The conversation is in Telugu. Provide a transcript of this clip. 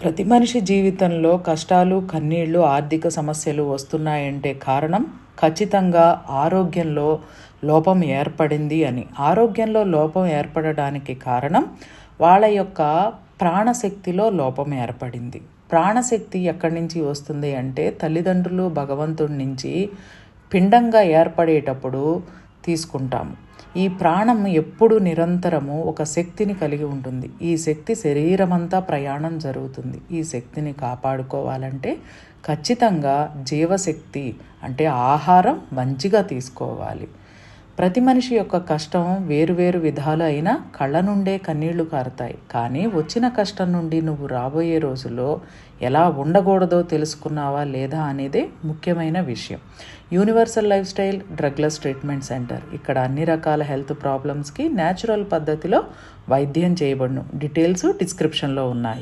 ప్రతి మనిషి జీవితంలో కష్టాలు, కన్నీళ్లు, ఆర్థిక సమస్యలు వస్తున్నాయంటే కారణం ఖచ్చితంగా ఆరోగ్యంలో లోపం ఏర్పడింది అని. ఆరోగ్యంలో లోపం ఏర్పడడానికి కారణం వాళ్ళ యొక్క ప్రాణశక్తిలో లోపం ఏర్పడింది. ప్రాణశక్తి ఎక్కడి నుంచి వస్తుంది అంటే తల్లిదండ్రులు భగవంతుడి నుంచి పిండంగా ఏర్పడేటప్పుడు తీసుకుంటాము. ఈ ప్రాణం ఎప్పుడు నిరంతరము ఒక శక్తిని కలిగి ఉంటుంది. ఈ శక్తి శరీరమంతా ప్రయాణం జరుగుతుంది. ఈ శక్తిని కాపాడుకోవాలంటే ఖచ్చితంగా జీవశక్తి అంటే ఆహారం మంచిగా తీసుకోవాలి. ప్రతి మనిషి యొక్క కష్టం వేరువేరు విధాలు అయినా కళ్ళ నుండే కన్నీళ్లు కారుతాయి. కానీ వచ్చిన కష్టం నుండి నువ్వు రాబోయే రోజుల్లో ఎలా ఉండకూడదో తెలుసుకున్నావా లేదా అనేదే ముఖ్యమైన విషయం. Universal life style drugless treatment centre. ఇక్కడ అన్ని రకాల హెల్త్ ప్రాబ్లమ్స్కి న్యాచురల్ పద్ధతిలో వైద్యం చేయబడును. డీటెయిల్స్ డిస్క్రిప్షన్లో ఉన్నాయి.